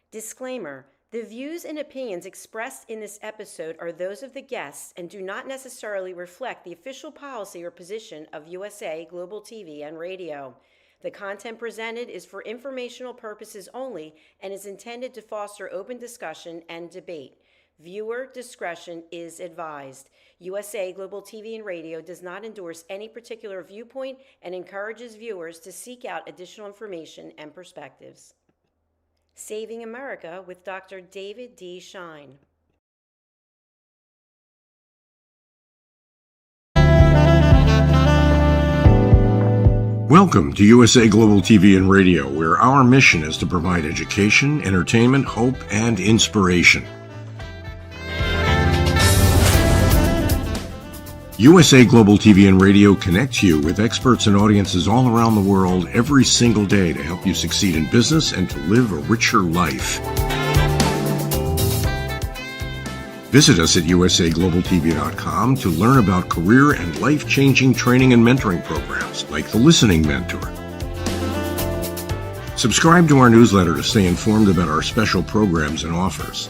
Disclaimer: the views and opinions expressed in this episode are those of the guests and do not necessarily reflect the official policy or position of USA Global TV and Radio. The content presented is for informational purposes only and is intended to foster open discussion and debate. Viewer discretion is advised. USA Global TV and Radio does not endorse any particular viewpoint and encourages viewers to seek out additional information and perspectives. Saving America with Dr. David D. Schein. Welcome to USA Global TV and Radio, where our mission is to provide education, entertainment, hope, and inspiration. USA Global TV and Radio connects you with experts and audiences all around the world every single day to help you succeed in business and to live a richer life. Visit us at usaglobaltv.com to learn about career and life-changing training and mentoring programs like the Listening Mentor. Subscribe to our newsletter to stay informed about our special programs and offers.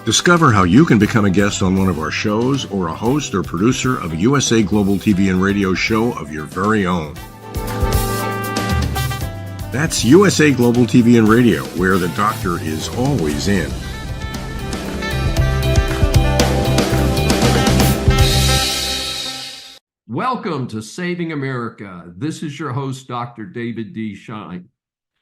Discover how you can become a guest on one of our shows or a host or producer of a USA Global TV and Radio show of your very own. That's USA Global TV and Radio, where the doctor is always in. Welcome to Saving America. This is your host, Dr. David D. Schein.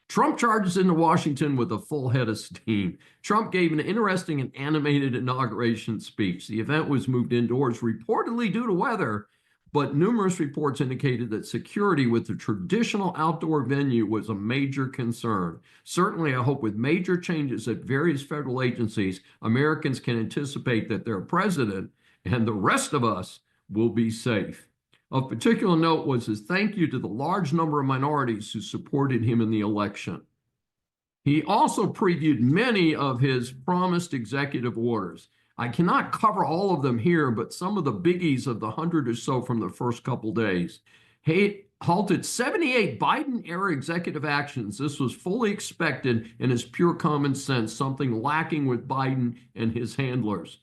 Trump charges into Washington with a full head of steam. Trump gave an interesting and animated inauguration speech. The event was moved indoors, reportedly due to weather, but numerous reports indicated that security with the traditional outdoor venue was a major concern. Certainly, I hope with major changes at various federal agencies, Americans can anticipate that their president and the rest of us will be safe. Of particular note was his thank you to the large number of minorities who supported him in the election. He also previewed many of his promised executive orders. I cannot cover all of them here, but some of the biggies of the 100 or so from the first couple days. He halted 78 Biden-era executive actions. This was fully expected and is pure common sense, something lacking with Biden and his handlers.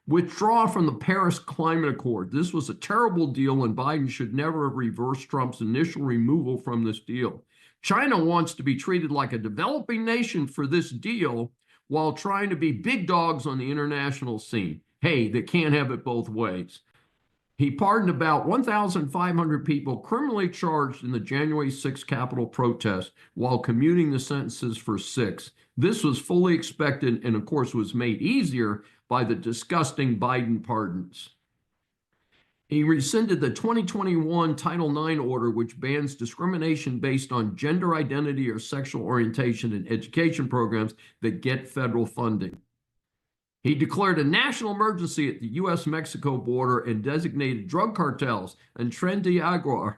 Withdraw from the Paris Climate Accord. This was a terrible deal, and Biden should never have reversed Trump's initial removal from this deal. China wants to be treated like a developing nation for this deal while trying to be big dogs on the international scene. Hey, they can't have it both ways. He pardoned about 1,500 people criminally charged in the January 6th Capitol protest while commuting the sentences for 6. This was fully expected and, of course, was made easier by the disgusting Biden pardons. He rescinded the 2021 Title IX order, which bans discrimination based on gender identity or sexual orientation in education programs that get federal funding. He declared a national emergency at the U.S.-Mexico border and designated drug cartels and Trendiagua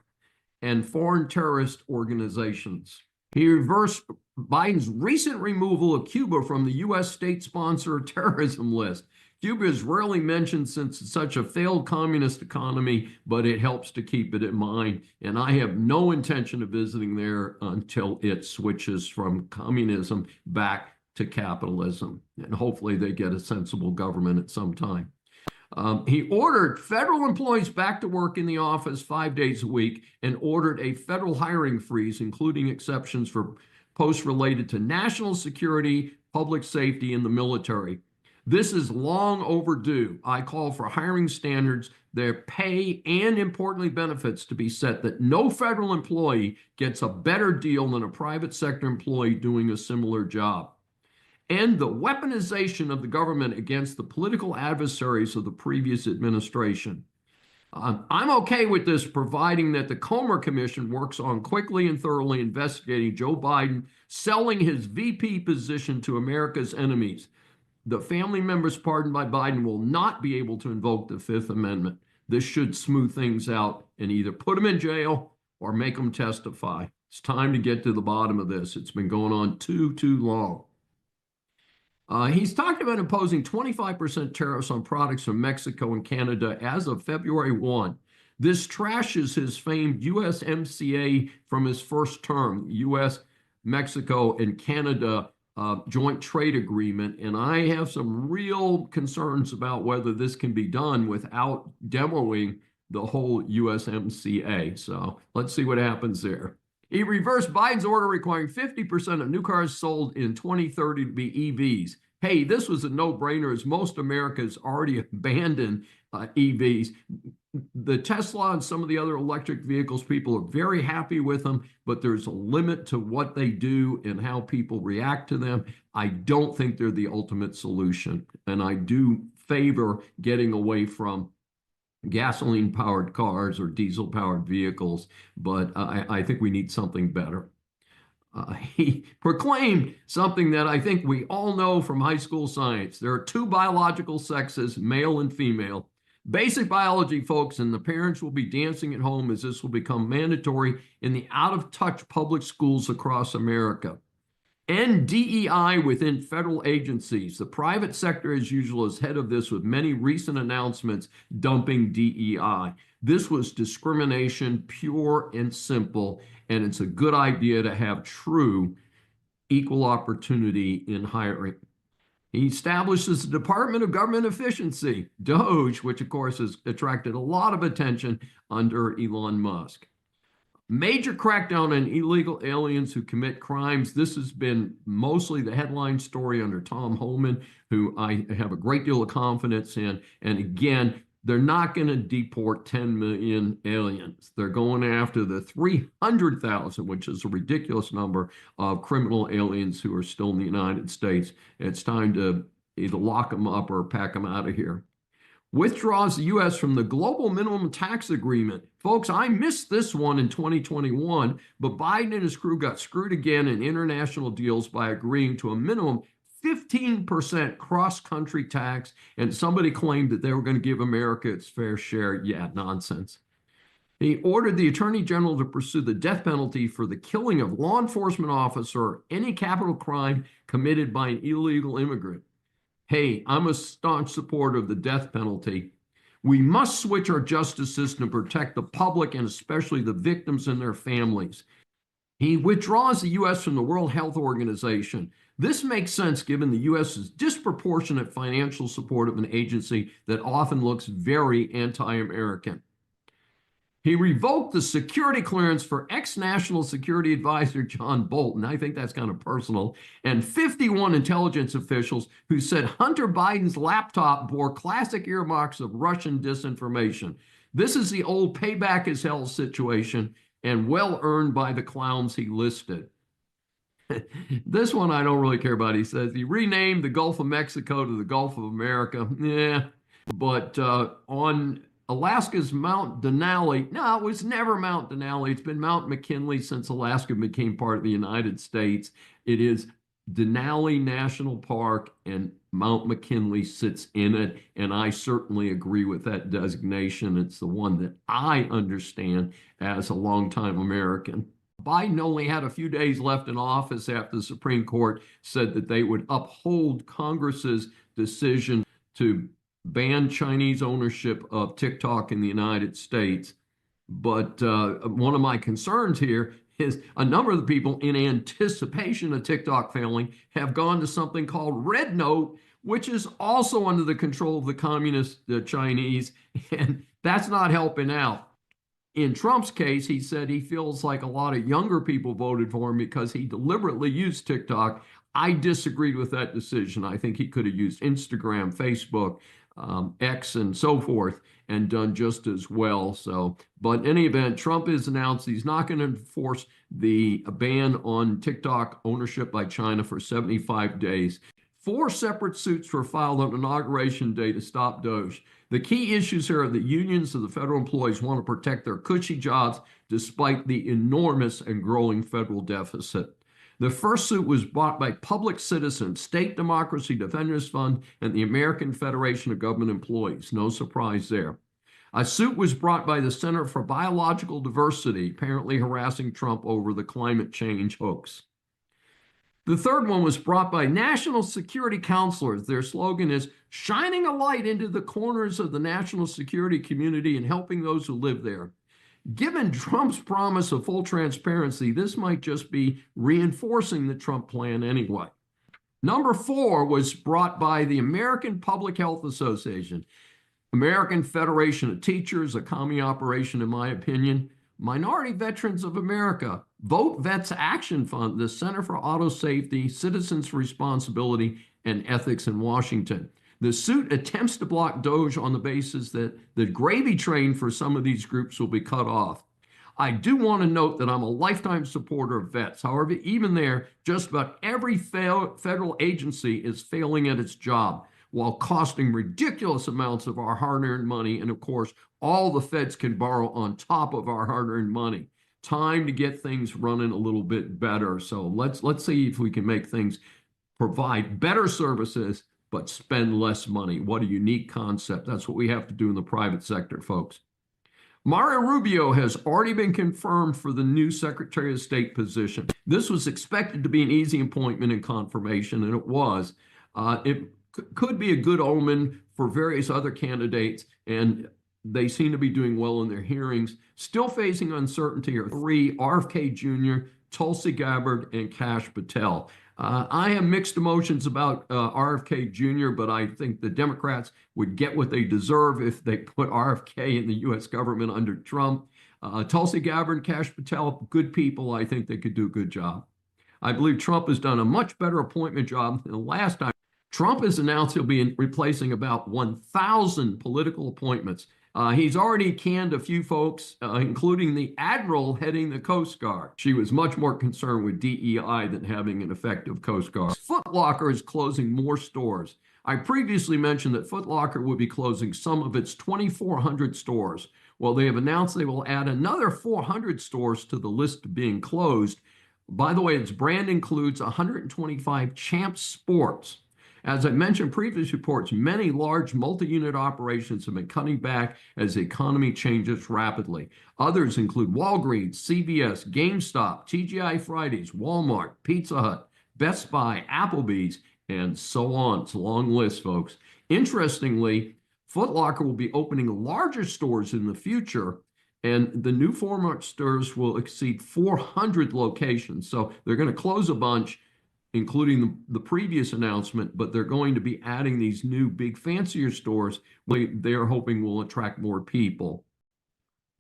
and foreign terrorist organizations. He reversed Biden's recent removal of Cuba from the U.S. state sponsor terrorism list. Cuba is rarely mentioned since it's such a failed communist economy, but it helps to keep it in mind. And I have no intention of visiting there until it switches from communism back to capitalism. And hopefully they get a sensible government at some time. He ordered federal employees back to work in the office 5 days a week and ordered a federal hiring freeze, including exceptions for posts related to national security, public safety, and the military. This is long overdue. I call for hiring standards, their pay, and importantly, benefits to be set that no federal employee gets a better deal than a private sector employee doing a similar job. End the weaponization of the government against the political adversaries of the previous administration. I'm okay with this, providing that the Comer Commission works on quickly and thoroughly investigating Joe Biden selling his VP position to America's enemies. The family members pardoned by Biden will not be able to invoke the Fifth Amendment. This should smooth things out and either put them in jail or make them testify. It's time to get to the bottom of this. It's been going on too long. He's talked about imposing 25% tariffs on products from Mexico and Canada as of February 1. This trashes his famed USMCA from his first term. US, Mexico, and Canada joint trade agreement, and I have some real concerns about whether this can be done without demoing the whole USMCA. So let's see what happens there. He reversed Biden's order requiring 50% of new cars sold in 2030 to be EVs. Hey, this was a no-brainer as most America has already abandoned EVs. The Tesla and some of the other electric vehicles, people are very happy with them, but there's a limit to what they do and how people react to them. I don't think they're the ultimate solution, and I do favor getting away from gasoline-powered cars or diesel-powered vehicles, but I think we need something better. He proclaimed something that I think we all know from high school science. There are two biological sexes, male and female. Basic biology, folks, and the parents will be dancing at home as this will become mandatory in the out-of-touch public schools across America. End DEI within federal agencies. The private sector, as usual, is head of this with many recent announcements dumping DEI. This was discrimination, pure and simple, and it's a good idea to have true equal opportunity in hiring. He establishes the Department of Government Efficiency, DOGE, which of course has attracted a lot of attention under Elon Musk. Major crackdown on illegal aliens who commit crimes. This has been mostly the headline story under Tom Homan, who I have a great deal of confidence in. And again, they're not going to deport 10 million aliens. They're going after the 300,000, which is a ridiculous number of criminal aliens who are still in the United States. It's time to either lock them up or pack them out of here. Withdraws the U.S. from the global minimum tax agreement. Folks, I missed this one in 2021, but Biden and his crew got screwed again in international deals by agreeing to a minimum 15% cross-country tax, and somebody claimed that they were going to give America its fair share. Yeah, nonsense. He ordered the Attorney General to pursue the death penalty for the killing of law enforcement officer or any capital crime committed by an illegal immigrant. Hey, I'm a staunch supporter of the death penalty. We must switch our justice system to protect the public and especially the victims and their families. He withdraws the U.S. from the World Health Organization. This makes sense given the U.S.'s disproportionate financial support of an agency that often looks very anti-American. He revoked the security clearance for ex-National Security Advisor John Bolton. I think that's kind of personal. And 51 intelligence officials who said Hunter Biden's laptop bore classic earmarks of Russian disinformation. This is the old payback is hell situation, and well earned by the clowns he listed. This one I don't really care about. He says he renamed the Gulf of Mexico to the Gulf of America. Yeah, but on Alaska's Mount Denali, no, it was never Mount Denali. It's been Mount McKinley since Alaska became part of the United States. It is Denali National Park, and Mount McKinley sits in it, and I certainly agree with that designation. It's the one that I understand as a longtime American. Biden only had a few days left in office after the Supreme Court said that they would uphold Congress's decision to ban Chinese ownership of TikTok in the United States. But one of my concerns here is a number of the people in anticipation of TikTok failing have gone to something called Red Note, which is also under the control of the communist Chinese, and that's not helping out. In Trump's case, he said he feels like a lot of younger people voted for him because he deliberately used TikTok. I disagreed with that decision. I think he could have used Instagram, Facebook, X, and so forth, and done just as well. So, but in any event, Trump has announced he's not going to enforce the ban on TikTok ownership by China for 75 days. 4 separate suits were filed on Inauguration Day to stop DOGE. The key issues here are that unions of the federal employees want to protect their cushy jobs despite the enormous and growing federal deficit. The first suit was brought by Public Citizen, State Democracy Defenders Fund, and the American Federation of Government Employees. No surprise there. A suit was brought by the Center for Biological Diversity, apparently harassing Trump over the climate change hoax. The third one was brought by national security counselors. Their slogan is shining a light into the corners of the national security community and helping those who live there. Given Trump's promise of full transparency, this might just be reinforcing the Trump plan anyway. Number 4 was brought by the American Public Health Association, American Federation of Teachers, a commie operation in my opinion, Minority Veterans of America, Vote Vets Action Fund, the Center for Auto Safety, Citizens Responsibility, and Ethics in Washington. The suit attempts to block DOGE on the basis that the gravy train for some of these groups will be cut off. I do want to note that I'm a lifetime supporter of vets. However, even there, just about every federal agency is failing at its job while costing ridiculous amounts of our hard-earned money. And of course, all the feds can borrow on top of our hard-earned money. Time to get things running a little bit better. So let's see if we can make things provide better services but spend less money. What a unique concept. That's what we have to do in the private sector, folks. Mario Rubio has already been confirmed for the new Secretary of State position. This was expected to be an easy appointment and confirmation, and it was. It could be a good omen for various other candidates, and they seem to be doing well in their hearings. Still facing uncertainty are 3, RFK Jr., Tulsi Gabbard, and Kash Patel. I have mixed emotions about RFK Jr., but I think the Democrats would get what they deserve if they put RFK in the U.S. government under Trump. Tulsi Gabbard, Kash Patel, good people. I think they could do a good job. I believe Trump has done a much better appointment job than the last time. Trump has announced he'll be replacing about 1,000 political appointments. He's already canned a few folks, including the admiral heading the Coast Guard. She was much more concerned with DEI than having an effective Coast Guard. Footlocker is closing more stores. I previously mentioned that Footlocker would be closing some of its 2,400 stores. Well, they have announced they will add another 400 stores to the list being closed. By the way, its brand includes 125 Champ Sports. As I mentioned in previous reports, many large multi-unit operations have been cutting back as the economy changes rapidly. Others include Walgreens, CVS, GameStop, TGI Fridays, Walmart, Pizza Hut, Best Buy, Applebee's, and so on. It's a long list, folks. Interestingly, Foot Locker will be opening larger stores in the future, and the new format stores will exceed 400 locations. So they're going to close a bunch, including the previous announcement, but they're going to be adding these new big fancier stores they're hoping will attract more people.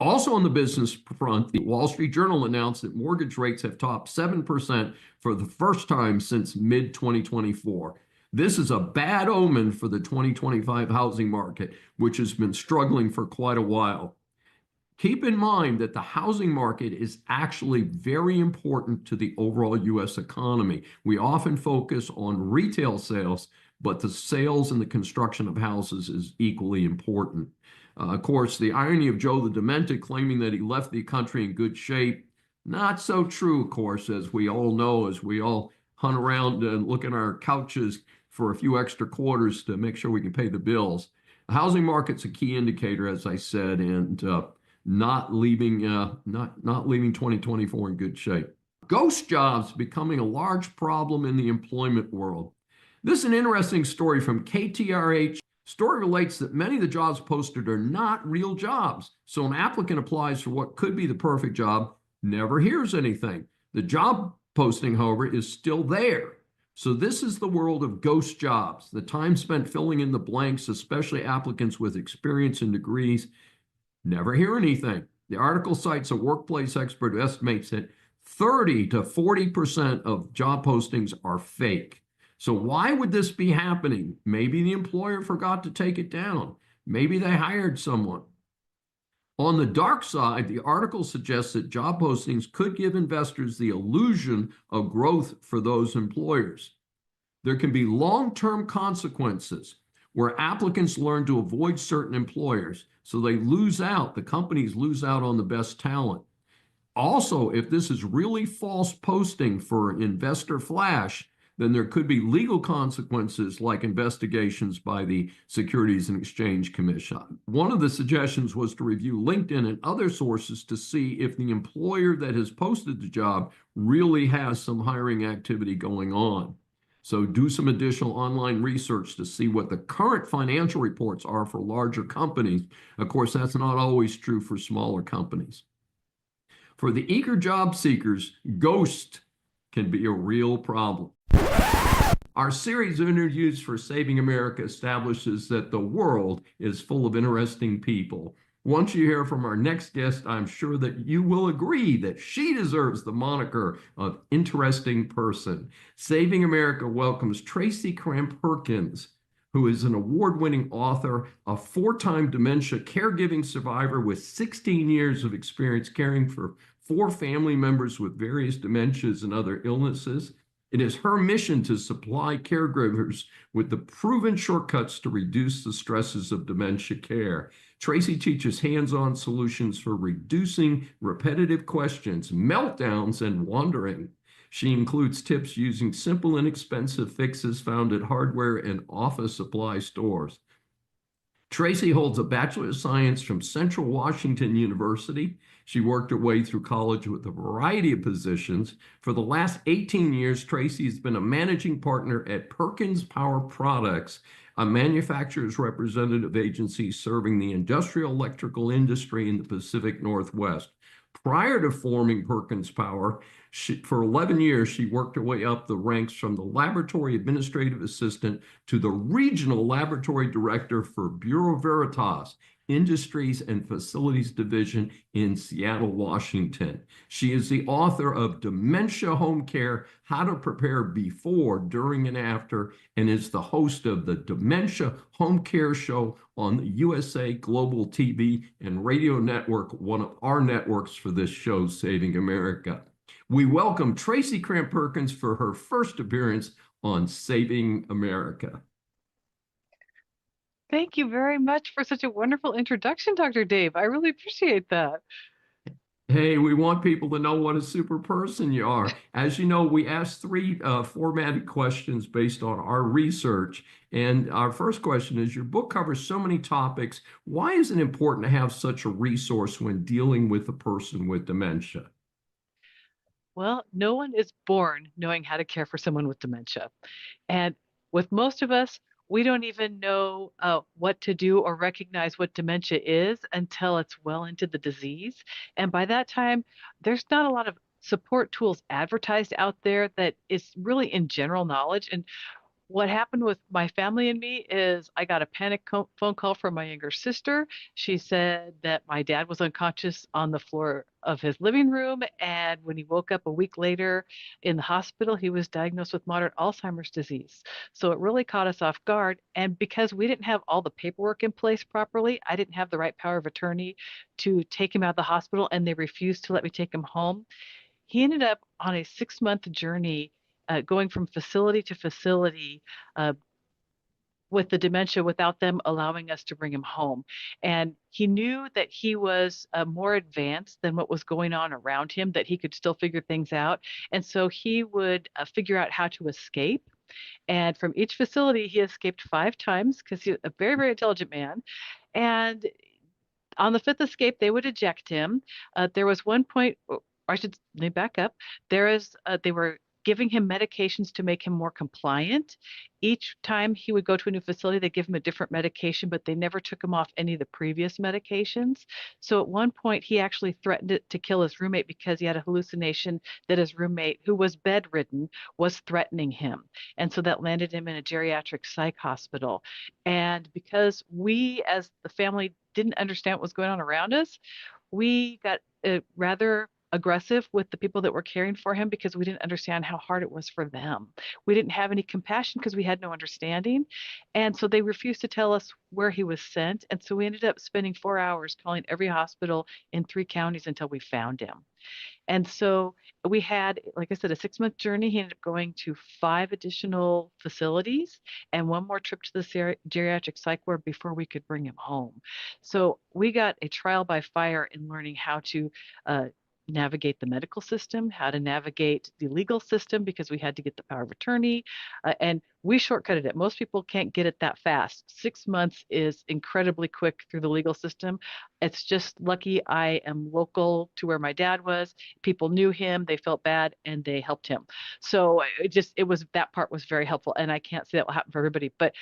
Also on the business front, the Wall Street Journal announced that mortgage rates have topped 7% for the first time since mid-2024. This is a bad omen for the 2025 housing market, which has been struggling for quite a while. Keep in mind that the housing market is actually very important to the overall U.S. economy. We often focus on retail sales, but the sales and the construction of houses is equally important. Of course, the irony of Joe the Dementia claiming that he left the country in good shape, not so true, of course, as we all know, as we all hunt around and look at our couches for a few extra quarters to make sure we can pay the bills. The housing market's a key indicator, as I said, and not leaving 2024 in good shape. Ghost jobs becoming a large problem in the employment world. This is an interesting story from KTRH. Story relates that many of the jobs posted are not real jobs. So an applicant applies for what could be the perfect job, never hears anything. The job posting, however, is still there. So this is the world of ghost jobs, the time spent filling in the blanks, especially applicants with experience and degrees, never hear anything. The article cites a workplace expert who estimates that 30 to 40% of job postings are fake. So why would this be happening? Maybe the employer forgot to take it down. Maybe they hired someone. On the dark side, the article suggests that job postings could give investors the illusion of growth for those employers. There can be long-term consequences where applicants learn to avoid certain employers, so they lose out, the companies lose out on the best talent. Also, if this is really false posting for investor flash, then there could be legal consequences like investigations by the Securities and Exchange Commission. One of the suggestions was to review LinkedIn and other sources to see if the employer that has posted the job really has some hiring activity going on. So do some additional online research to see what the current financial reports are for larger companies. Of course, that's not always true for smaller companies. For the eager job seekers, ghost can be a real problem. Our series of interviews for Saving America establishes that the world is full of interesting people. Once you hear from our next guest, I'm sure that you will agree that she deserves the moniker of interesting person. Saving America welcomes Tracy Cramp-Perkins, who is an award-winning author, a four-time dementia caregiving survivor with 16 years of experience caring for four family members with various dementias and other illnesses. It is her mission to supply caregivers with the proven shortcuts to reduce the stresses of dementia care. Tracy teaches hands-on solutions for reducing repetitive questions, meltdowns, and wandering. She includes tips using simple, inexpensive fixes found at hardware and office supply stores. Tracy holds a Bachelor of Science from Central Washington University. She worked her way through college with a variety of positions. For the last 18 years, Tracy has been a managing partner at Perkins Power Products, a manufacturer's representative agency serving the industrial electrical industry in the Pacific Northwest. Prior to forming Perkins Power, for 11 years, she worked her way up the ranks from the laboratory administrative assistant to the regional laboratory director for Bureau Veritas, Industries and Facilities Division in Seattle, Washington. She is the author of Dementia Home Care, How to Prepare Before, During, and After, and is the host of the Dementia Home Care Show on the USA Global TV and Radio Network, one of our networks for this show, Saving America. We welcome Tracy Cramp-Perkins for her first appearance on Saving America. Thank you very much for such a wonderful introduction, Dr. Dave. I really appreciate that. Hey, we want people to know what a super person you are. As you know, we asked three formatted questions based on our research. And our first question is, your book covers so many topics. Why is it important to have such a resource when dealing with a person with dementia? Well, no one is born knowing how to care for someone with dementia. And with most of us, we don't even know what to do or recognize what dementia is until it's well into the disease. And by that time, there's not a lot of support tools advertised out there that is really in general knowledge. And what happened with my family and me is I got a panic phone call from my younger sister. She said that my dad was unconscious on the floor of his living room. And when he woke up a week later in the hospital, he was diagnosed with moderate Alzheimer's disease. So it really caught us off guard. And because we didn't have all the paperwork in place properly, I didn't have the right power of attorney to take him out of the hospital, and they refused to let me take him home. He ended up on a 6-month journey, going from facility to facility uh, with the dementia without them allowing us to bring him home. And he knew that he was more advanced than what was going on around him, that he could still figure things out. And so he would figure out how to escape. And from each facility, he escaped 5 times because he's a very, very intelligent man. And on the 5th escape, they would eject him. There was one point, or I should let me back up. They were giving him medications to make him more compliant. Each time he would go to a new facility, they give him a different medication, but they never took him off any of the previous medications. So at one point, he actually threatened to kill his roommate because he had a hallucination that his roommate, who was bedridden, was threatening him. And so that landed him in a geriatric psych hospital. And because we, as the family, didn't understand what was going on around us, we got rather aggressive with the people that were caring for him because we didn't understand how hard it was for them. We didn't have any compassion because we had no understanding. And so they refused to tell us where he was sent. And so we ended up spending 4 hours calling every hospital in 3 counties until we found him. And so we had, like I said, a 6-month journey. He ended up going to 5 additional facilities and 1 more trip to the geriatric psych ward before we could bring him home. So we got a trial by fire in learning how to navigate the medical system, how to navigate the legal system, because we had to get the power of attorney. And we shortcutted it. Most people can't get it that fast. 6 months is incredibly quick through the legal system. It's just lucky I am local to where my dad was. People knew him, they felt bad, and they helped him. So that part was very helpful. And I can't say that will happen for everybody, but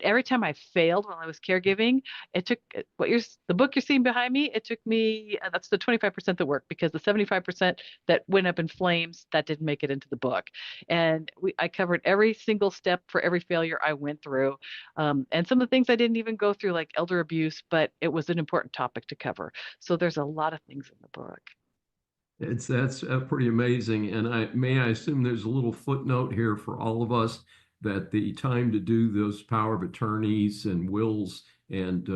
every time I failed while I was caregiving, it took the book you're seeing behind me. It took me, that's the 25% that worked, because the 75% that went up in flames, that didn't make it into the book. And I covered every single little step for every failure I went through. And some of the things I didn't even go through, like elder abuse, but it was an important topic to cover. So there's a lot of things in the book. That's pretty amazing. And I assume there's a little footnote here for all of us that the time to do those power of attorneys and wills and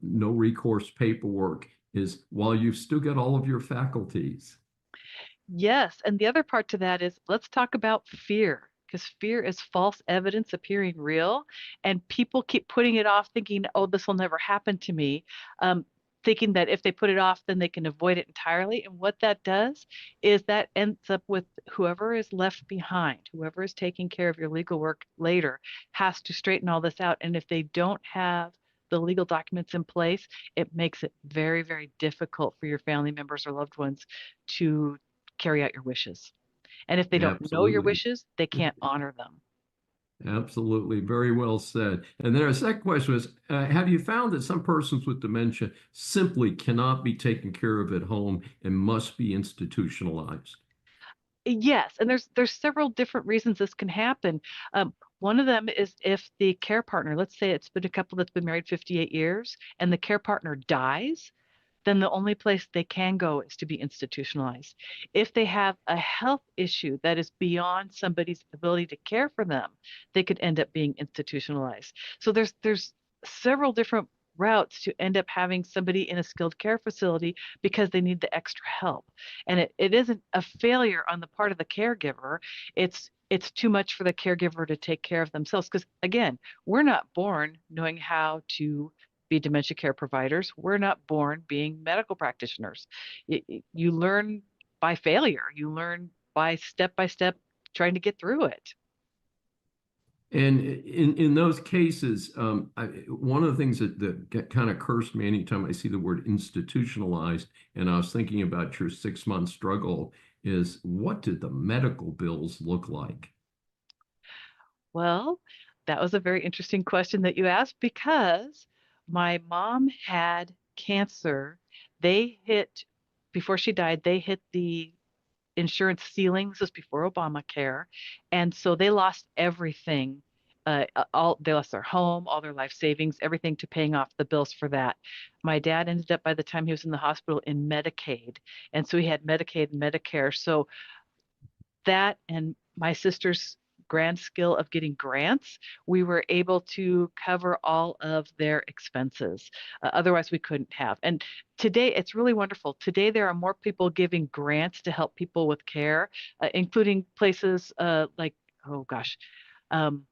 no recourse paperwork is while you've still got all of your faculties. Yes. And the other part to that is let's talk about fear, because fear is false evidence appearing real. And people keep putting it off, thinking, oh, this will never happen to me. Thinking that if they put it off, then they can avoid it entirely. And what that does is that ends up with whoever is left behind, whoever is taking care of your legal work later, has to straighten all this out. And if they don't have the legal documents in place, it makes it very, very difficult for your family members or loved ones to carry out your wishes. And if they don't know your Absolutely. wishes, they can't honor them. Absolutely. Very well said. And then our second question was, have you found that some persons with dementia simply cannot be taken care of at home and must be institutionalized? Yes, and there's several different reasons this can happen. One of them is if the care partner, let's say it's been a couple that's been married 58 years, and the care partner dies, then the only place they can go is to be institutionalized. If they have a health issue that is beyond somebody's ability to care for them, they could end up being institutionalized. So there's several different routes to end up having somebody in a skilled care facility because they need the extra help. And it isn't a failure on the part of the caregiver. It's too much for the caregiver to take care of themselves. Because again, we're not born knowing how to be dementia care providers. We're not born being medical practitioners. You learn by failure. You learn by step trying to get through it. And in those cases, one of the things that kind of cursed me anytime I see the word institutionalized, and I was thinking about your 6 month struggle, is what did the medical bills look like? Well, that was a very interesting question that you asked because my mom had cancer. They hit, before she died, they hit the insurance ceiling. This was before Obamacare. And so they lost everything. All they lost their home, all their life savings, everything to paying off the bills for that. My dad ended up by the time he was in the hospital in Medicaid. And so he had Medicaid and Medicare. So that and my sister's grand skill of getting grants, we were able to cover all of their expenses. Otherwise, we couldn't have. And today, it's really wonderful. Today, there are more people giving grants to help people with care, including places like, oh gosh, um,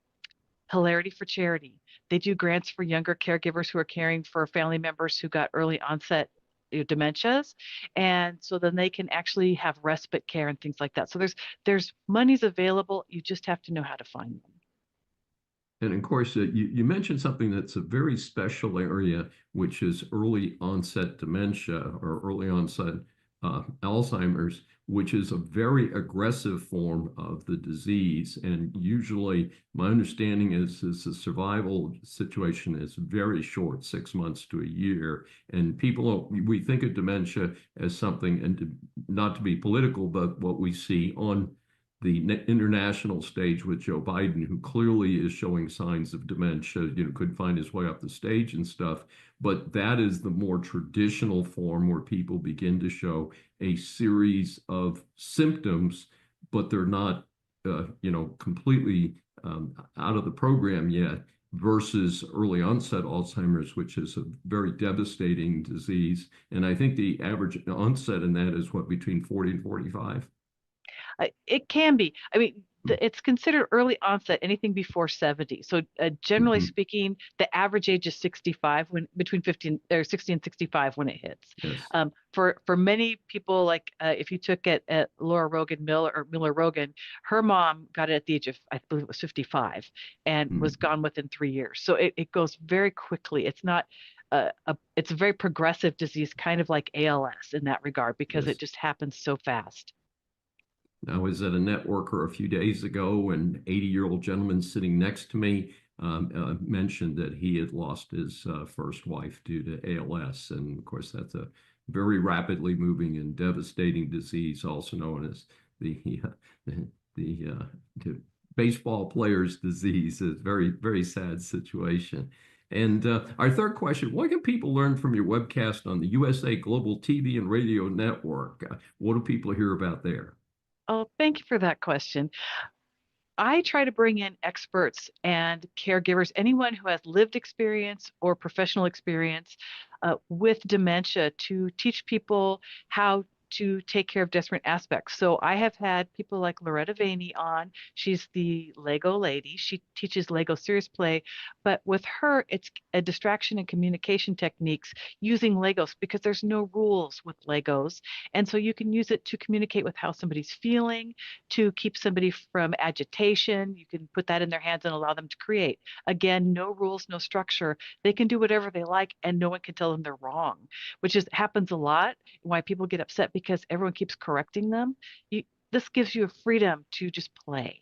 Hilarity for Charity. They do grants for younger caregivers who are caring for family members who got early onset dementias, and so then they can actually have respite care and things like that. So there's monies available. You just have to know how to find them. And of course, you mentioned something that's a very special area, which is early onset dementia or early onset Alzheimer's, which is a very aggressive form of the disease. And usually, my understanding is the survival situation is very short, 6 months to a year. And we think of dementia as something, and not to be political, but what we see on the international stage with Joe Biden, who clearly is showing signs of dementia, couldn't find his way up the stage and stuff. But that is the more traditional form where people begin to show a series of symptoms, but they're not, completely out of the program yet, versus early onset Alzheimer's, which is a very devastating disease. And I think the average onset in that is what, between 40 and 45? It can be. I mean, Mm-hmm. it's considered early onset, anything before 70. So generally Mm-hmm. speaking, the average age is 65 when between 50 and, or 60 and 65 when it hits. Yes. For many people, like if you took at Laura Rogan Miller or Miller Rogan, her mom got it at the age of, I believe it was 55 and was Mm-hmm. gone within 3 years. So it goes very quickly. It's not it's a very progressive disease, kind of like ALS in that regard, because it Yes. just happens so fast. I was at a networker a few days ago, and 80-year-old gentleman sitting next to me mentioned that he had lost his first wife due to ALS. And of course, that's a very rapidly moving and devastating disease, also known as the baseball player's disease. It's a very, very sad situation. And our third question, what can people learn from your webcast on the USA Global TV and Radio Network? What do people hear about there? Oh, thank you for that question. I try to bring in experts and caregivers, anyone who has lived experience or professional experience with dementia to teach people how to take care of different aspects. So I have had people like Loretta Vaney on. She's the Lego lady. She teaches Lego serious play, but with her, it's a distraction and communication techniques using Legos because there's no rules with Legos. And so you can use it to communicate with how somebody's feeling, to keep somebody from agitation. You can put that in their hands and allow them to create. Again, no rules, no structure. They can do whatever they like and no one can tell them they're wrong, which is happens a lot. Why people get upset because everyone keeps correcting them. This gives you a freedom to just play.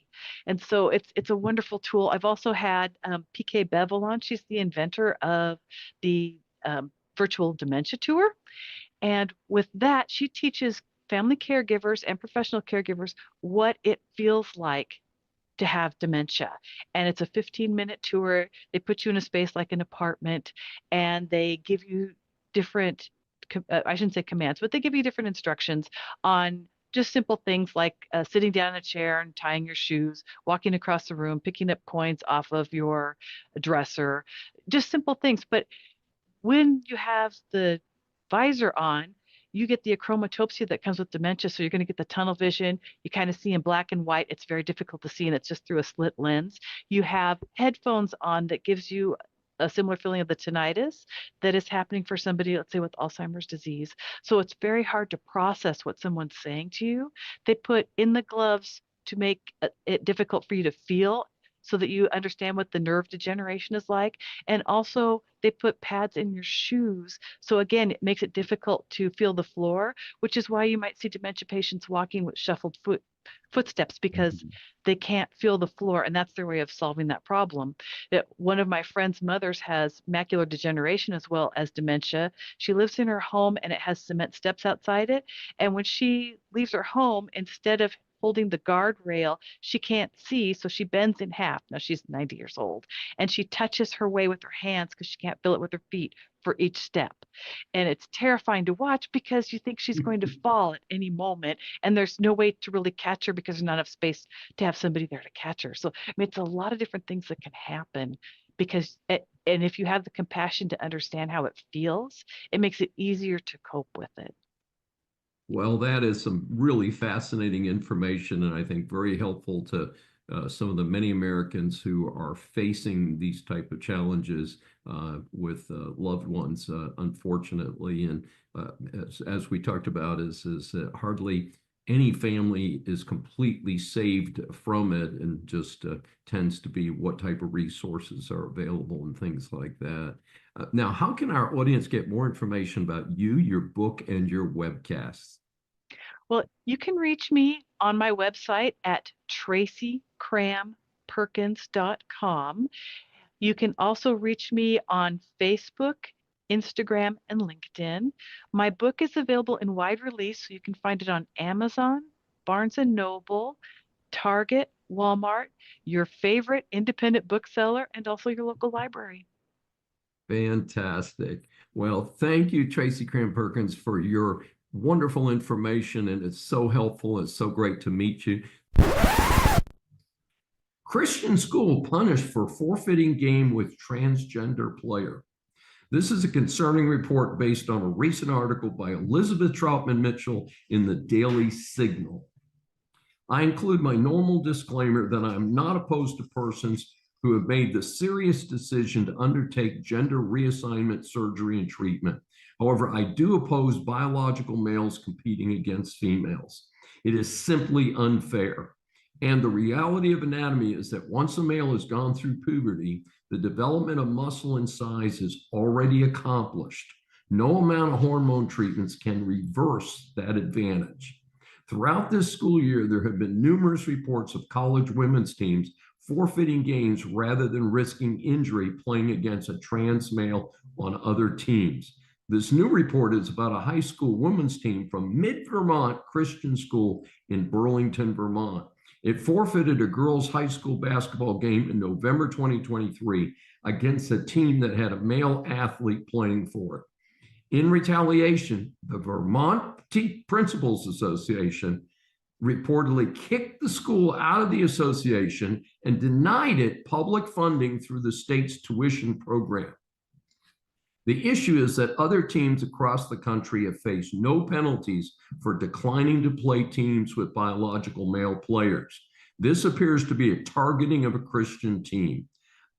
And so it's a wonderful tool. I've also had PK Bevel on. She's the inventor of the virtual dementia tour. And with that, she teaches family caregivers and professional caregivers what it feels like to have dementia. And it's a 15-minute tour. They put you in a space like an apartment and they give you different, I shouldn't say commands, but they give you different instructions on just simple things like sitting down in a chair and tying your shoes, walking across the room, picking up coins off of your dresser, just simple things. But when you have the visor on, you get the achromatopsia that comes with dementia. So you're going to get the tunnel vision. You kind of see in black and white. It's very difficult to see, and it's just through a slit lens. You have headphones on that gives you a similar feeling of the tinnitus that is happening for somebody, let's say, with Alzheimer's disease. So it's very hard to process what someone's saying to you. They put in the gloves to make it difficult for you to feel so that you understand what the nerve degeneration is like. And also, they put pads in your shoes. So again, it makes it difficult to feel the floor, which is why you might see dementia patients walking with shuffled footsteps because they can't feel the floor. And that's their way of solving that problem. One of my friend's mothers has macular degeneration as well as dementia. She lives in her home and it has cement steps outside it. And when she leaves her home, instead of holding the guardrail, she can't see, so she bends in half. Now she's 90 years old, and she touches her way with her hands because she can't feel it with her feet for each step. And it's terrifying to watch because you think she's going to fall at any moment, and there's no way to really catch her because there's not enough space to have somebody there to catch her. So I mean, it's a lot of different things that can happen because, and if you have the compassion to understand how it feels, it makes it easier to cope with it. Well, that is some really fascinating information, and I think very helpful to some of the many Americans who are facing these type of challenges with loved ones, unfortunately. And as we talked about, is hardly any family is completely saved from it, and just tends to be what type of resources are available and things like that. Now, how can our audience get more information about you, your book, and your webcasts? Well, you can reach me on my website at tracycramperkins.com. You can also reach me on Facebook, Instagram, and LinkedIn. My book is available in wide release, so you can find it on Amazon, Barnes& and Noble, Target, Walmart, your favorite independent bookseller, and also your local library. Fantastic. Well, thank you, Tracy Cram Perkins, for your wonderful information, and it's so helpful. It's so great to meet you. Christian school punished for forfeiting game with transgender player. This is a concerning report based on a recent article by Elizabeth Troutman Mitchell in the Daily Signal. I include my normal disclaimer that I am not opposed to persons who have made the serious decision to undertake gender reassignment surgery and treatment. However, I do oppose biological males competing against females. It is simply unfair. And the reality of anatomy is that once a male has gone through puberty, the development of muscle and size is already accomplished. No amount of hormone treatments can reverse that advantage. Throughout this school year, there have been numerous reports of college women's teams forfeiting games rather than risking injury playing against a trans male on other teams. This new report is about a high school women's team from Mid-Vermont Christian School in Burlington, Vermont. It forfeited a girls' high school basketball game in November 2023 against a team that had a male athlete playing for it. In retaliation, the Vermont Principals Association reportedly kicked the school out of the association and denied it public funding through the state's tuition program. The issue is that other teams across the country have faced no penalties for declining to play teams with biological male players. This appears to be a targeting of a Christian team.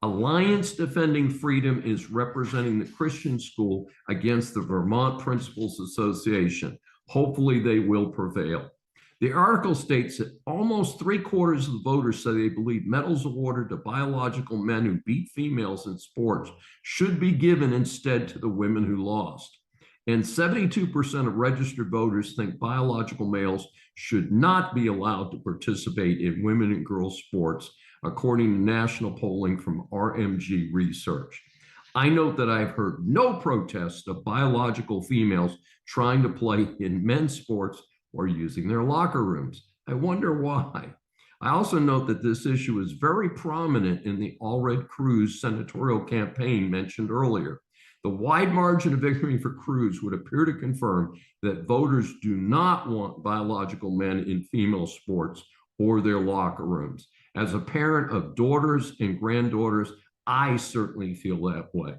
Alliance Defending Freedom is representing the Christian school against the Vermont Principals Association. Hopefully they will prevail. The article states that almost 3/4 of the voters say they believe medals awarded to biological men who beat females in sports should be given instead to the women who lost. And 72% of registered voters think biological males should not be allowed to participate in women and girls sports, according to national polling from RMG Research. I note that I've heard no protest of biological females trying to play in men's sports or using their locker rooms. I wonder why. I also note that this issue is very prominent in the Allred Cruz senatorial campaign mentioned earlier. The wide margin of victory for Cruz would appear to confirm that voters do not want biological men in female sports or their locker rooms. As a parent of daughters and granddaughters, I certainly feel that way.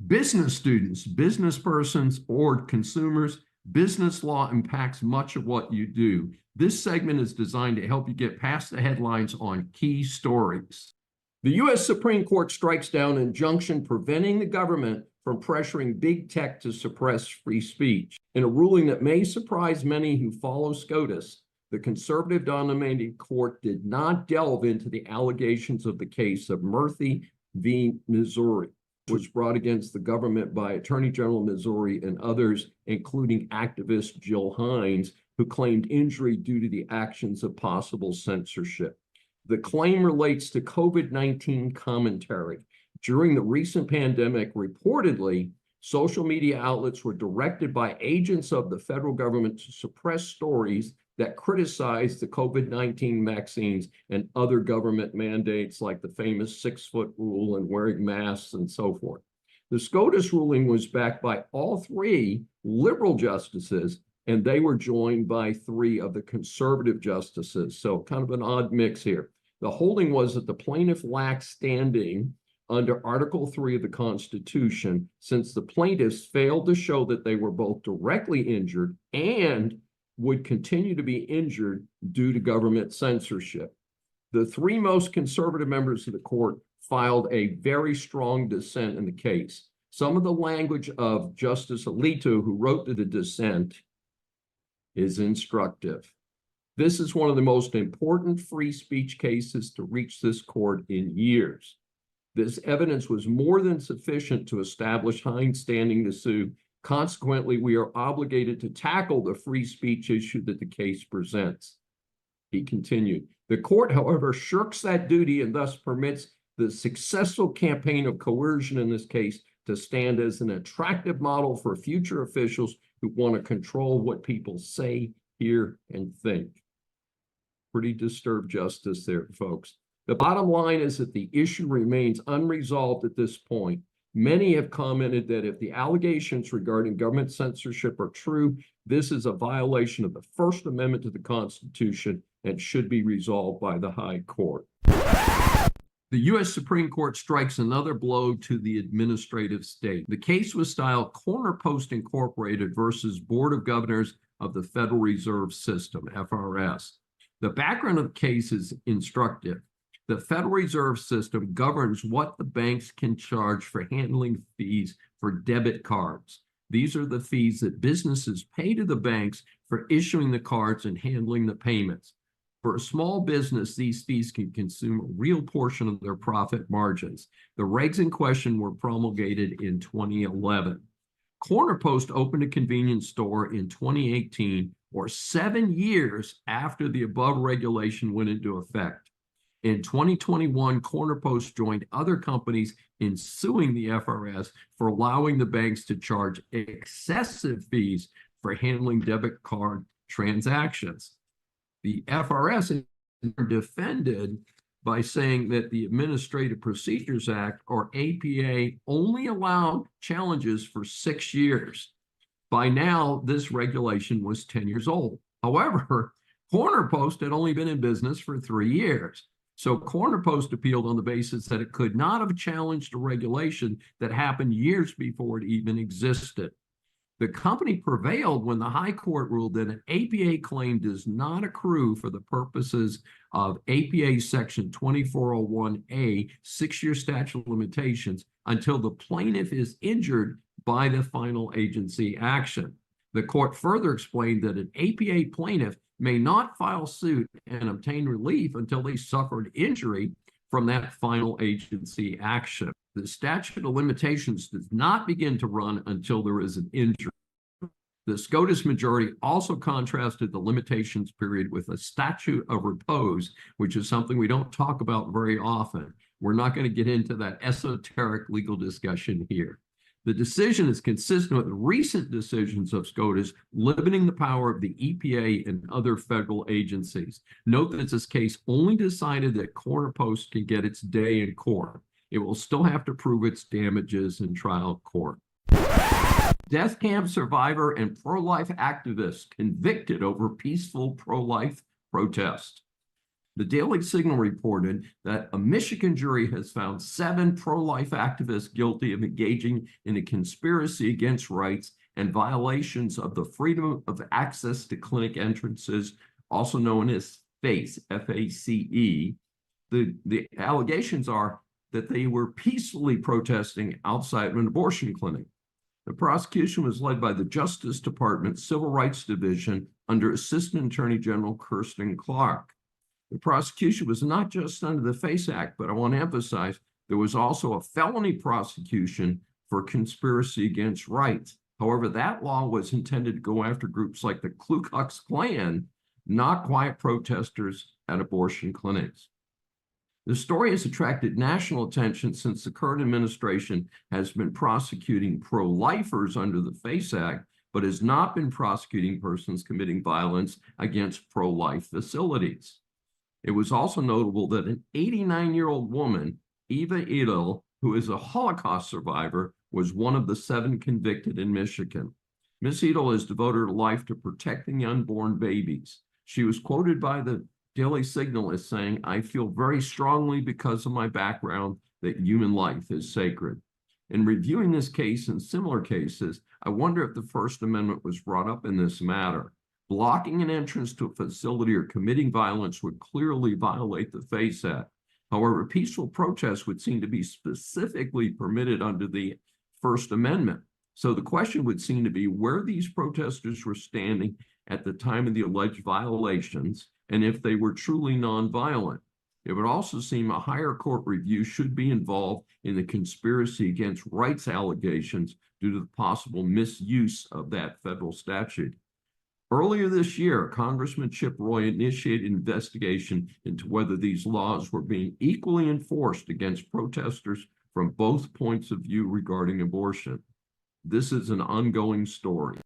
Business students, business persons, or consumers, business law impacts much of what you do. This segment is designed to help you get past the headlines on key stories. The U.S. Supreme Court strikes down an injunction preventing the government from pressuring big tech to suppress free speech. In a ruling that may surprise many who follow SCOTUS, the conservative-dominated court did not delve into the allegations of the case of Murphy v. Missouri, which was brought against the government by Attorney General of Missouri and others, including activist Jill Hines, who claimed injury due to the actions of possible censorship. The claim relates to COVID-19 commentary. During the recent pandemic, reportedly, social media outlets were directed by agents of the federal government to suppress stories that criticized the COVID-19 vaccines and other government mandates like the famous 6-foot rule and wearing masks and so forth. The SCOTUS ruling was backed by all 3 liberal justices, and they were joined by 3 of the conservative justices. So kind of an odd mix here. The holding was that the plaintiff lacked standing under Article 3 of the Constitution, since the plaintiffs failed to show that they were both directly injured and would continue to be injured due to government censorship. The 3 most conservative members of the court filed a very strong dissent in the case. Some of the language of Justice Alito, who wrote the dissent, is instructive. This is one of the most important free speech cases to reach this court in years. This evidence was more than sufficient to establish Hines standing to sue. Consequently, we are obligated to tackle the free speech issue that the case presents. He continued. The court, however, shirks that duty and thus permits the successful campaign of coercion in this case to stand as an attractive model for future officials who want to control what people say, hear, and think. Pretty disturbed justice there, folks. The bottom line is that the issue remains unresolved at this point. Many have commented that if the allegations regarding government censorship are true, this is a violation of the First Amendment to the Constitution and should be resolved by the High Court. The U.S. Supreme Court strikes another blow to the administrative state. The case was styled Corner Post Incorporated versus Board of Governors of the Federal Reserve System, FRS. The background of the case is instructive. The Federal Reserve System governs what the banks can charge for handling fees for debit cards. These are the fees that businesses pay to the banks for issuing the cards and handling the payments. For a small business, these fees can consume a real portion of their profit margins. The regs in question were promulgated in 2011. Corner Post opened a convenience store in 2018, or 7 years after the above regulation went into effect. In 2021, Corner Post joined other companies in suing the FRS for allowing the banks to charge excessive fees for handling debit card transactions. The FRS defended by saying that the Administrative Procedures Act, or APA, only allowed challenges for 6 years. By now, this regulation was 10 years old. However, Corner Post had only been in business for 3 years. So Corner Post appealed on the basis that it could not have challenged a regulation that happened years before it even existed. The company prevailed when the High Court ruled that an APA claim does not accrue for the purposes of APA Section 2401A, 6-year statute of limitations, until the plaintiff is injured by the final agency action. The court further explained that an APA plaintiff may not file suit and obtain relief until they suffered injury from that final agency action. The statute of limitations does not begin to run until there is an injury. The SCOTUS majority also contrasted the limitations period with a statute of repose, which is something we don't talk about very often. We're not going to get into that esoteric legal discussion here. The decision is consistent with recent decisions of SCOTUS limiting the power of the EPA and other federal agencies. Note that this case only decided that Corner Post can get its day in court. It will still have to prove its damages in trial court. Death camp survivor and pro-life activist convicted over peaceful pro-life protest. The Daily Signal reported that a Michigan jury has found 7 pro-life activists guilty of engaging in a conspiracy against rights and violations of the freedom of access to clinic entrances, also known as FACE, F-A-C-E. The allegations are that they were peacefully protesting outside of an abortion clinic. The prosecution was led by the Justice Department Civil Rights Division under Assistant Attorney General Kirsten Clark. The prosecution was not just under the FACE Act, but I want to emphasize there was also a felony prosecution for conspiracy against rights. However, that law was intended to go after groups like the Ku Klux Klan, not quiet protesters at abortion clinics. The story has attracted national attention since the current administration has been prosecuting pro-lifers under the FACE Act, but has not been prosecuting persons committing violence against pro-life facilities. It was also notable that an 89-year-old woman, Eva Edel, who is a Holocaust survivor, was one of the 7 convicted in Michigan. Ms. Edel has devoted her life to protecting unborn babies. She was quoted by the Daily Signal as saying, "I feel very strongly because of my background that human life is sacred." In reviewing this case and similar cases, I wonder if the First Amendment was brought up in this matter. Blocking an entrance to a facility or committing violence would clearly violate the FACE Act. However, peaceful protests would seem to be specifically permitted under the First Amendment. So the question would seem to be where these protesters were standing at the time of the alleged violations, and if they were truly nonviolent. It would also seem a higher court review should be involved in the conspiracy against rights allegations due to the possible misuse of that federal statute. Earlier this year, Congressman Chip Roy initiated an investigation into whether these laws were being equally enforced against protesters from both points of view regarding abortion. This is an ongoing story.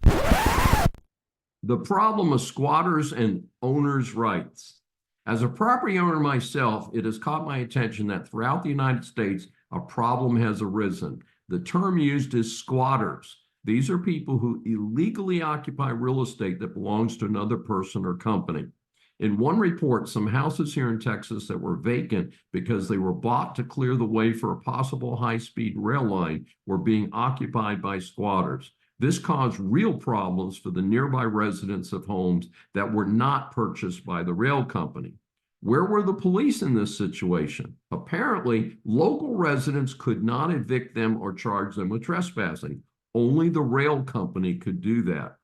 The problem of squatters and owners' rights. As a property owner myself, it has caught my attention that throughout the United States, a problem has arisen. The term used is squatters. These are people who illegally occupy real estate that belongs to another person or company. In one report, some houses here in Texas that were vacant because they were bought to clear the way for a possible high-speed rail line were being occupied by squatters. This caused real problems for the nearby residents of homes that were not purchased by the rail company. Where were the police in this situation? Apparently, local residents could not evict them or charge them with trespassing. Only the rail company could do that.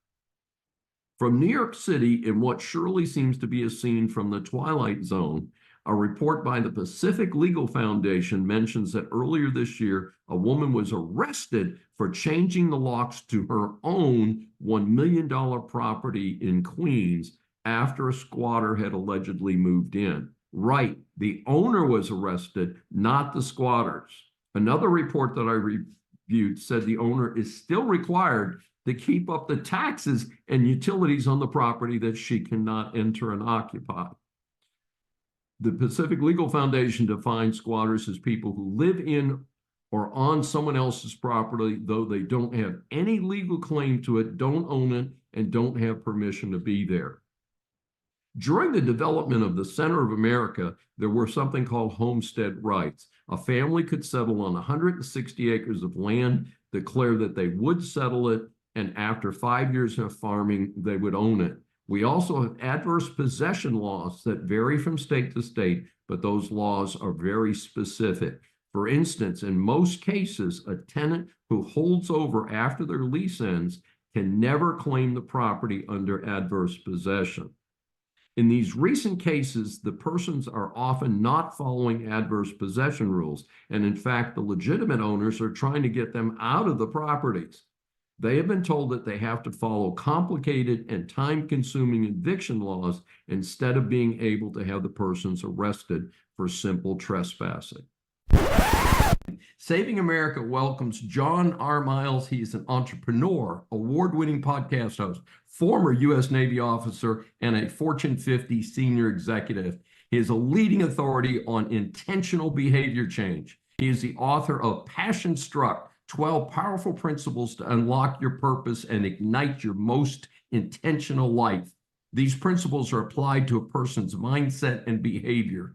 From New York City, in what surely seems to be a scene from the Twilight Zone, a report by the Pacific Legal Foundation mentions that earlier this year, a woman was arrested for changing the locks to her own $1 million property in Queens after a squatter had allegedly moved in. Right, the owner was arrested, not the squatters. Another report that I interviewed said the owner is still required to keep up the taxes and utilities on the property that she cannot enter and occupy. The Pacific Legal Foundation defines squatters as people who live in or on someone else's property, though they don't have any legal claim to it, don't own it, and don't have permission to be there. During the development of the center of America, there were something called homestead rights. A family could settle on 160 acres of land, declare that they would settle it, and after 5 years of farming, they would own it. We also have adverse possession laws that vary from state to state, but those laws are very specific. For instance, in most cases, a tenant who holds over after their lease ends can never claim the property under adverse possession. In these recent cases, the persons are often not following adverse possession rules, and in fact, the legitimate owners are trying to get them out of the properties. They have been told that they have to follow complicated and time-consuming eviction laws instead of being able to have the persons arrested for simple trespassing. Saving America welcomes John R. Miles. He's an entrepreneur, award-winning podcast host, former U.S. Navy officer, and a Fortune 50 senior executive. He is a leading authority on intentional behavior change. He is the author of Passion Struck, 12 Powerful Principles to Unlock Your Purpose and Ignite Your Most Intentional Life. These principles are applied to a person's mindset and behavior.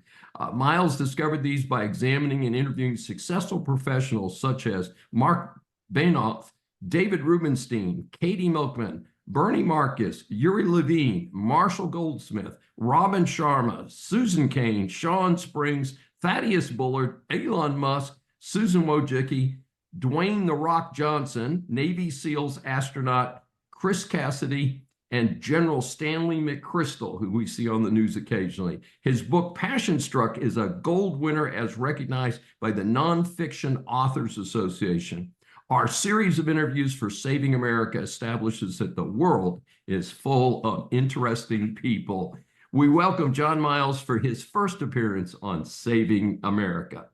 Miles discovered these by examining and interviewing successful professionals such as Mark Bainoff, David Rubenstein, Katie Milkman, Bernie Marcus, Yuri Levine, Marshall Goldsmith, Robin Sharma, Susan Cain, Sean Springs, Thaddeus Bullard, Elon Musk, Susan Wojcicki, Dwayne "The Rock" Johnson, Navy SEALs astronaut Chris Cassidy, and General Stanley McChrystal, who we see on the news occasionally. His book, Passion Struck, is a gold winner as recognized by the Nonfiction Authors Association. Our series of interviews for Saving America establishes that the world is full of interesting people. We welcome John Miles for his first appearance on Saving America.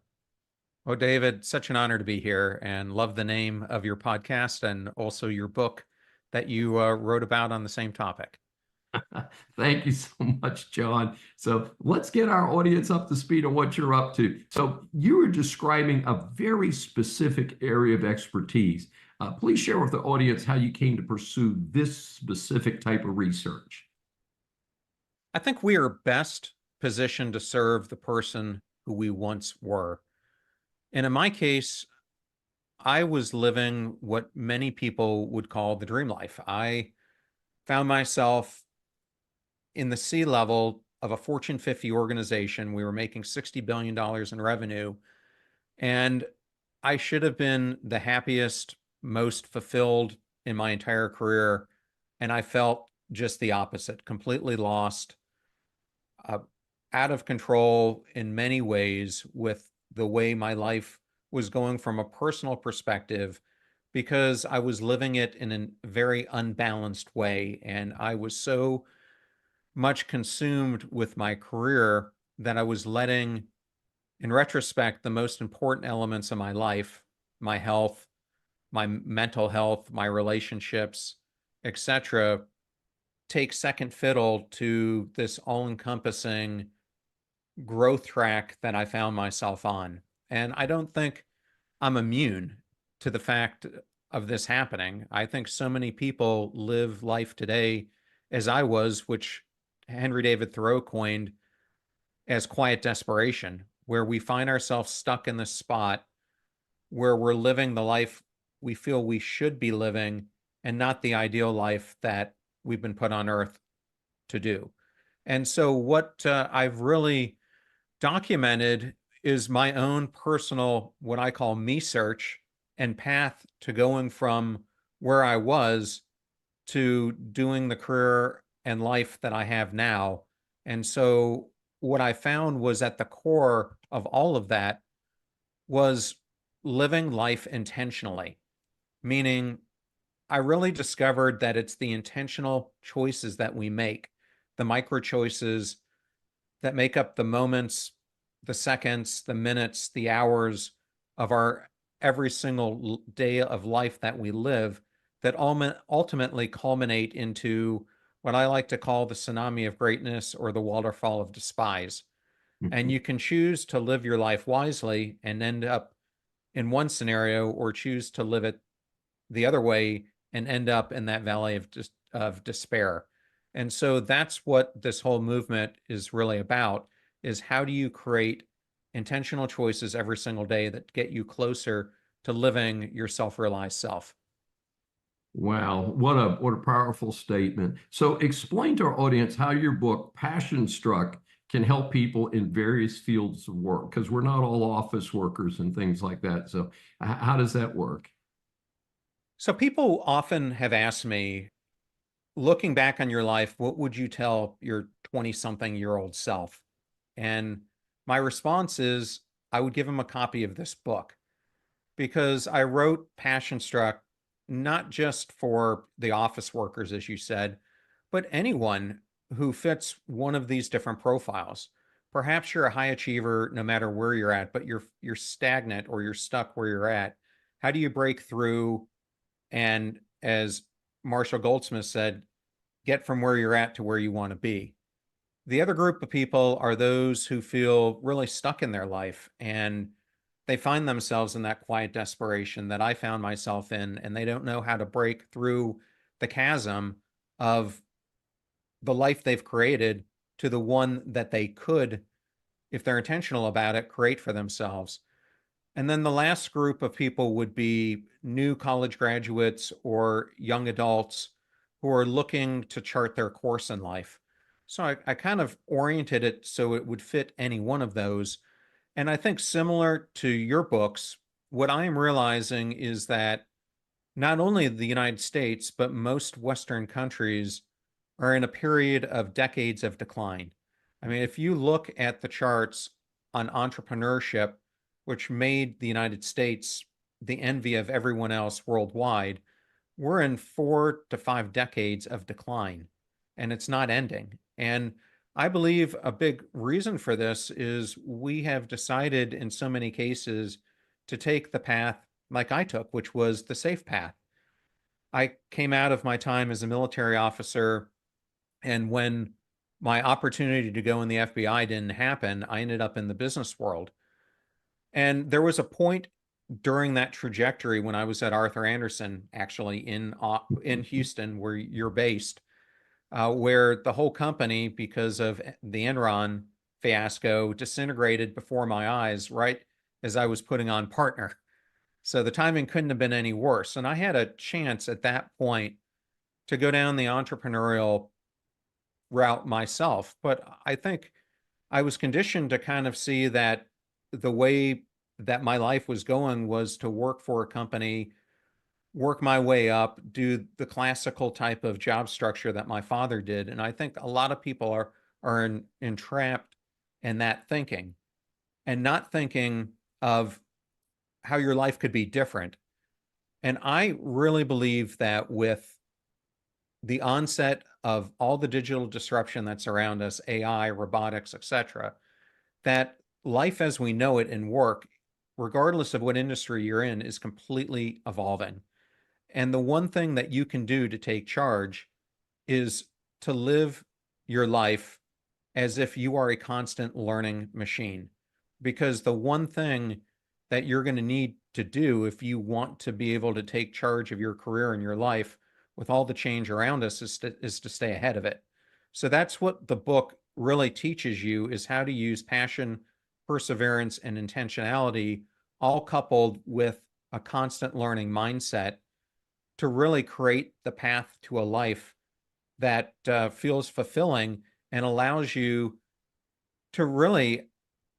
Oh, David, such an honor to be here, and love the name of your podcast and also your book that you wrote about on the same topic. Thank you so much, John. So let's get our audience up to speed on what you're up to. So you were describing a very specific area of expertise. Please share with the audience how you came to pursue this specific type of research. I think we are best positioned to serve the person who we once were. And in my case, I was living what many people would call the dream life. I found myself in the C-level of a Fortune 50 organization. We were making $60 billion in revenue, and I should have been the happiest, most fulfilled in my entire career, and I felt just the opposite, completely lost, out of control in many ways with the way my life was going from a personal perspective, because I was living it in a very unbalanced way. And I was so much consumed with my career that I was letting, in retrospect, the most important elements of my life, my health, my mental health, my relationships, etc., take second fiddle to this all-encompassing growth track that I found myself on. And I don't think I'm immune to the fact of this happening. I think so many people live life today as I was, which Henry David Thoreau coined as quiet desperation, where we find ourselves stuck in this spot where we're living the life we feel we should be living and not the ideal life that we've been put on earth to do. And so what I've really documented is my own personal, what I call me search and path to going from where I was to doing the career and life that I have now. And so what I found was at the core of all of that was living life intentionally, meaning I really discovered that it's the intentional choices that we make, the micro choices that make up the moments, the seconds, the minutes, the hours of our every single day of life that we live that ultimately culminate into what I like to call the tsunami of greatness or the waterfall of despise. And you can choose to live your life wisely and end up in one scenario, or choose to live it the other way and end up in that valley of despair. And so that's what this whole movement is really about, is how do you create intentional choices every single day that get you closer to living your self-realized self. Wow, what a powerful statement. So explain to our audience how your book, Passion Struck, can help people in various fields of work, because we're not all office workers and things like that. So how does that work? So people often have asked me, looking back on your life, what would you tell your 20-something-year-old self? And my response is, I would give them a copy of this book, because I wrote Passion Struck not just for the office workers, as you said, but anyone who fits one of these different profiles. Perhaps you're a high achiever no matter where you're at, but you're stagnant or you're stuck where you're at. How do you break through? And as Marshall Goldsmith said, get from where you're at to where you want to be. The other group of people are those who feel really stuck in their life, and they find themselves in that quiet desperation that I found myself in, and they don't know how to break through the chasm of the life they've created to the one that they could, if they're intentional about it, create for themselves. And then the last group of people would be new college graduates or young adults who are looking to chart their course in life. So I kind of oriented it so it would fit any one of those. And I think, similar to your books, what I am realizing is that not only the United States, but most Western countries are in a period of decades of decline. I mean, if you look at the charts on entrepreneurship, which made the United States the envy of everyone else worldwide, we're in 4 to 5 decades of decline, and it's not ending. And I believe a big reason for this is we have decided in so many cases to take the path like I took, which was the safe path. I came out of my time as a military officer, and when my opportunity to go in the FBI didn't happen, I ended up in the business world. And there was a point during that trajectory when I was at Arthur Andersen, actually in Houston, where you're based, where the whole company, because of the Enron fiasco, disintegrated before my eyes, right as I was putting on partner. So the timing couldn't have been any worse. And I had a chance at that point to go down the entrepreneurial route myself. But I think I was conditioned to kind of see that the way that my life was going was to work for a company, work my way up, do the classical type of job structure that my father did. And I think a lot of people are entrapped in that thinking, and not thinking of how your life could be different. And I really believe that with the onset of all the digital disruption that's around us, AI, robotics, etc., that life as we know it in work, regardless of what industry you're in, is completely evolving. And the one thing that you can do to take charge is to live your life as if you are a constant learning machine. Because the one thing that you're going to need to do if you want to be able to take charge of your career and your life with all the change around us is to stay ahead of it. So that's what the book really teaches you, is how to use passion, perseverance, and intentionality, all coupled with a constant learning mindset, to really create the path to a life that feels fulfilling and allows you to really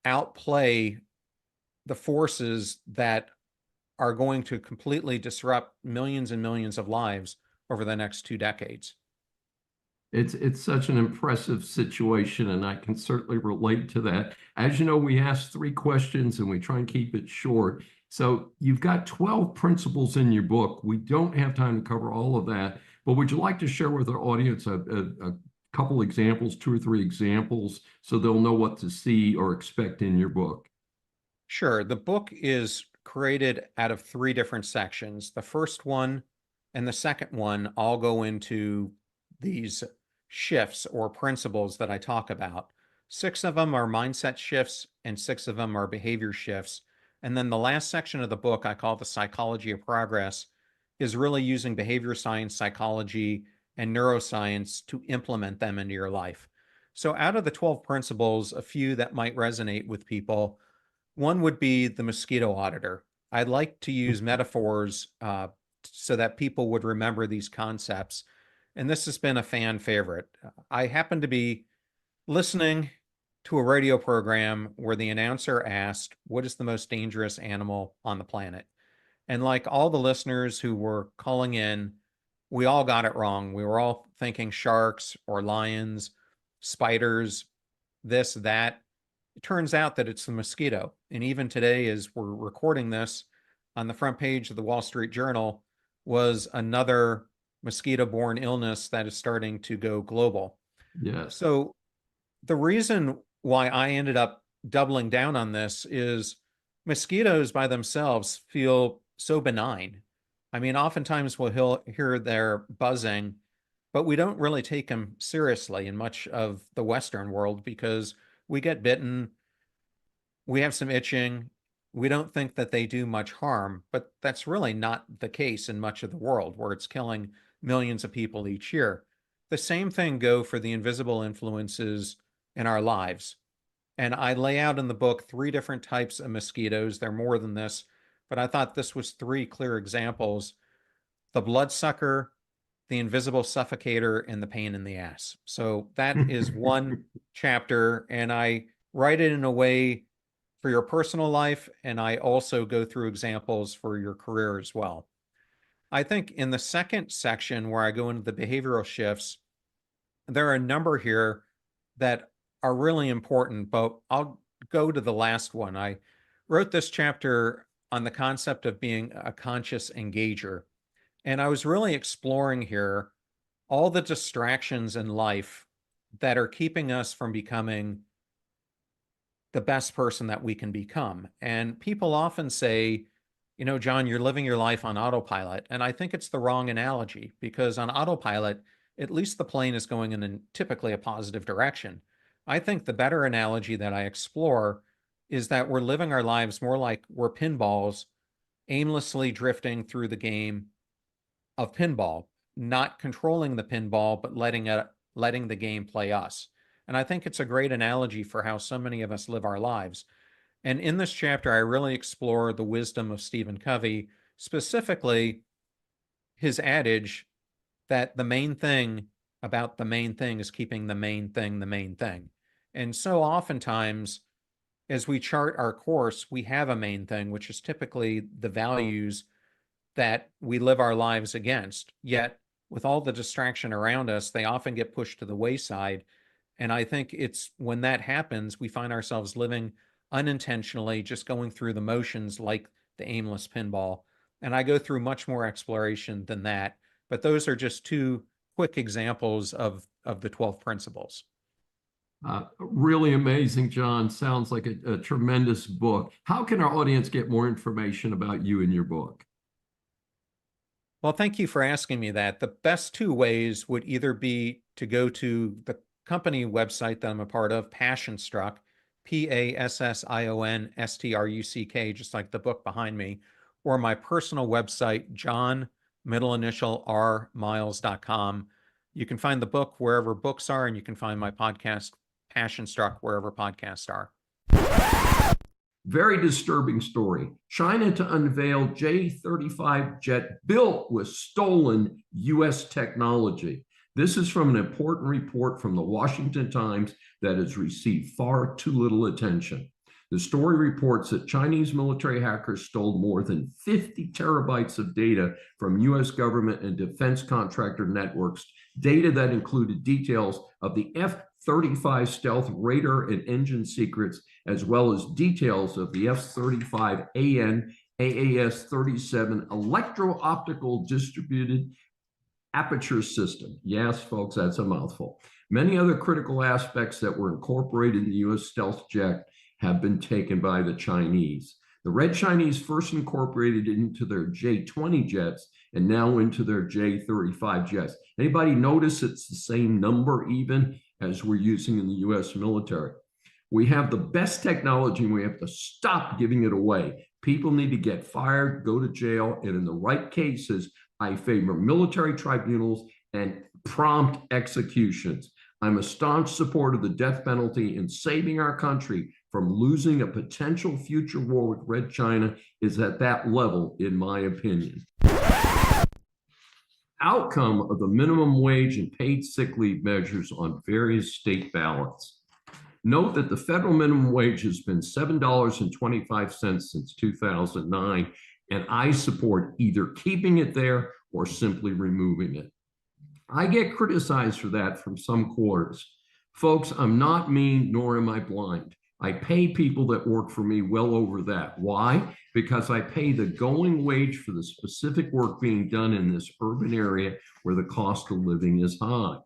outplay the forces that are going to completely disrupt millions and millions of lives over the next 2 decades. It's such an impressive situation, and I can certainly relate to that. As you know, we ask 3 questions and we try and keep it short. So you've got 12 principles in your book. We don't have time to cover all of that, but would you like to share with our audience a couple examples, 2 or 3 examples, so they'll know what to see or expect in your book? Sure. The book is created out of 3 different sections. The first one and the second one all go into these shifts or principles that I talk about. 6 of them are mindset shifts and 6 of them are behavior shifts. And then the last section of the book I call the psychology of progress is really using behavior science, psychology, and neuroscience to implement them into your life. So out of the 12 principles, a few that might resonate with people, one would be the mosquito auditor. I'd like to use metaphors so that people would remember these concepts. And this has been a fan favorite. I happen to be listening to a radio program where the announcer asked, "What is the most dangerous animal on the planet?" And like all the listeners who were calling in, we all got it wrong. We were all thinking sharks or lions, spiders, this, that. It turns out that it's the mosquito. And even today, as we're recording this, on the front page of the Wall Street Journal was another mosquito-borne illness that is starting to go global. Yes. So the reason why I ended up doubling down on this is mosquitoes by themselves feel so benign. I mean, oftentimes we'll hear their buzzing, but we don't really take them seriously in much of the Western world because we get bitten, we have some itching, we don't think that they do much harm, but that's really not the case in much of the world where it's killing millions of people each year. The same thing go for the invisible influences in our lives. And I lay out in the book 3 different types of mosquitoes. They're more than this, but I thought this was 3 clear examples: the bloodsucker, the invisible suffocator, and the pain in the ass. So that is one chapter, and I write it in a way for your personal life, and I also go through examples for your career as well. I think in the second section where I go into the behavioral shifts, there are a number here that are really important, but I'll go to the last one. I wrote this chapter on the concept of being a conscious engager. And I was really exploring here all the distractions in life that are keeping us from becoming the best person that we can become. And people often say, you know, John, you're living your life on autopilot. And I think it's the wrong analogy because on autopilot, at least the plane is going in typically a positive direction. I think the better analogy that I explore is that we're living our lives more like we're pinballs, aimlessly drifting through the game of pinball, not controlling the pinball, but letting the game play us. And I think it's a great analogy for how so many of us live our lives. And in this chapter, I really explore the wisdom of Stephen Covey, specifically his adage that the main thing about the main thing is keeping the main thing the main thing. And so oftentimes, as we chart our course, we have a main thing, which is typically the values that we live our lives against. Yet, with all the distraction around us, they often get pushed to the wayside. And I think it's when that happens, we find ourselves living unintentionally, just going through the motions like the aimless pinball. And I go through much more exploration than that. But those are just 2 quick examples of the 12 principles. Really amazing, John. Sounds like a tremendous book. How can our audience get more information about you and your book? Well, thank you for asking me that. The best 2 ways would either be to go to the company website that I'm a part of, Passionstruck, PASSIONSTRUCK, just like the book behind me, or my personal website, John, middle initial R, Miles.com. You can find the book wherever books are, and you can find my podcast, Passionstruck, wherever podcasts are. Very disturbing story. China to unveil J-35 jet built with stolen U.S. technology. This is from an important report from the Washington Times that has received far too little attention. The story reports that Chinese military hackers stole more than 50 terabytes of data from U.S. government and defense contractor networks, data that included details of the F-35 stealth radar and engine secrets, as well as details of the F-35AN AAS-37 electro-optical distributed aperture system. Yes, folks, that's a mouthful. Many other critical aspects that were incorporated in the U.S. stealth jet have been taken by the Chinese. The Red Chinese first incorporated it into their J-20 jets and now into their J-35 jets. Anybody notice it's the same number even as we're using in the U.S. military? We have the best technology and we have to stop giving it away. People need to get fired, go to jail, and in the right cases, I favor military tribunals and prompt executions. I'm a staunch supporter of the death penalty, and saving our country from losing a potential future war with Red China is at that level, in my opinion. Outcome of the minimum wage and paid sick leave measures on various state ballots. Note that the federal minimum wage has been $7.25 since 2009, and I support either keeping it there or simply removing it. I get criticized for that from some quarters. Folks, I'm not mean, nor am I blind. I pay people that work for me well over that. Why? Because I pay the going wage for the specific work being done in this urban area where the cost of living is high.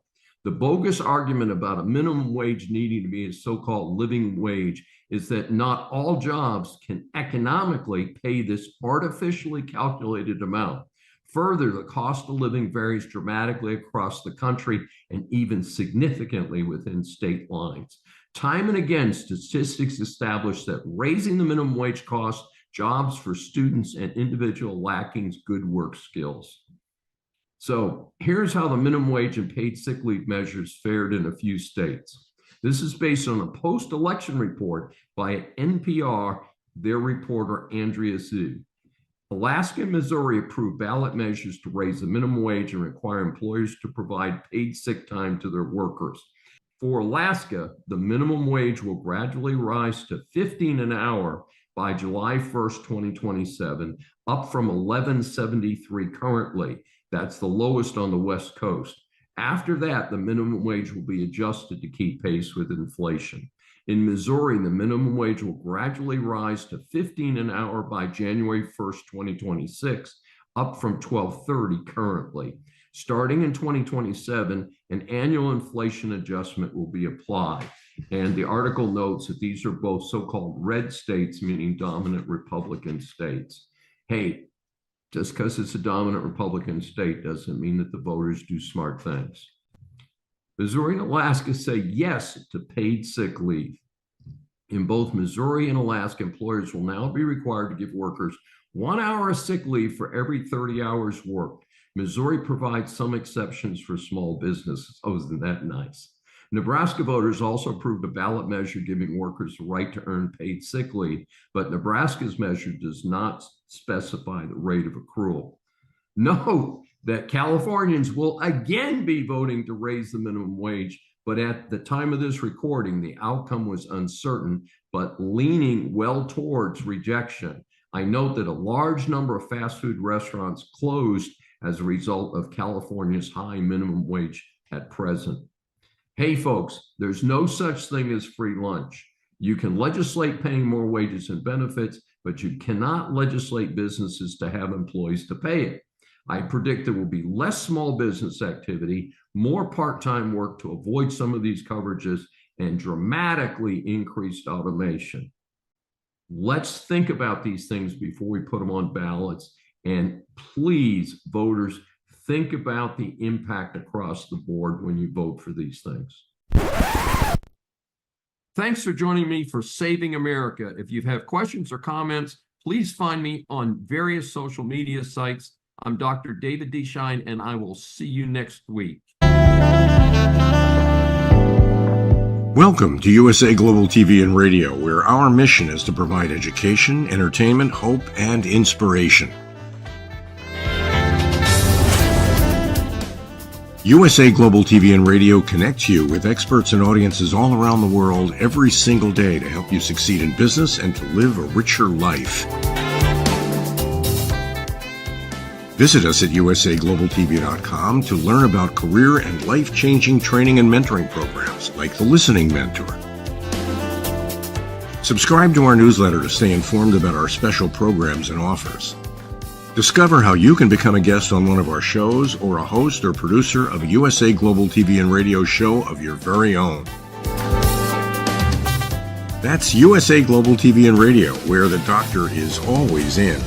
The bogus argument about a minimum wage needing to be a so-called living wage is that not all jobs can economically pay this artificially calculated amount. Further, the cost of living varies dramatically across the country and even significantly within state lines. Time and again, statistics establish that raising the minimum wage costs jobs for students and individuals lacking good work skills. So here's how the minimum wage and paid sick leave measures fared in a few states. This is based on a post-election report by NPR, their reporter Andrea Zhu. Alaska and Missouri approved ballot measures to raise the minimum wage and require employers to provide paid sick time to their workers. For Alaska, the minimum wage will gradually rise to $15 an hour by July 1st, 2027, up from $11.73 currently. That's the lowest on the West Coast. After that, the minimum wage will be adjusted to keep pace with inflation. In Missouri, the minimum wage will gradually rise to $15 an hour by January 1st, 2026, up from $12.30 currently. Starting in 2027, an annual inflation adjustment will be applied. And the article notes that these are both so-called red states, meaning dominant Republican states. Hey, just because it's a dominant Republican state doesn't mean that the voters do smart things. Missouri and Alaska say yes to paid sick leave. In both Missouri and Alaska, employers will now be required to give workers 1 hour of sick leave for every 30 hours worked. Missouri provides some exceptions for small businesses. Oh, isn't that nice? Nebraska voters also approved a ballot measure giving workers the right to earn paid sick leave, but Nebraska's measure does not specify the rate of accrual. Note that Californians will again be voting to raise the minimum wage, but at the time of this recording, the outcome was uncertain, but leaning well towards rejection. I note that a large number of fast food restaurants closed as a result of California's high minimum wage at present. Hey folks, there's no such thing as free lunch. You can legislate paying more wages and benefits, but you cannot legislate businesses to have employees to pay it. I predict there will be less small business activity, more part-time work to avoid some of these coverages, and dramatically increased automation. Let's think about these things before we put them on ballots. And please, voters, think about the impact across the board when you vote for these things. Thanks for joining me for Saving America. If you have questions or comments, please find me on various social media sites. I'm Dr. David D. Schein, and I will see you next week. Welcome to USA Global TV and Radio, where our mission is to provide education, entertainment, hope, and inspiration. USA Global TV and Radio connects you with experts and audiences all around the world every single day to help you succeed in business and to live a richer life. Visit us at usaglobaltv.com to learn about career and life-changing training and mentoring programs like the Listening Mentor. Subscribe to our newsletter to stay informed about our special programs and offers. Discover how you can become a guest on one of our shows or a host or producer of a USA Global TV and Radio show of your very own. That's USA Global TV and Radio, where the doctor is always in.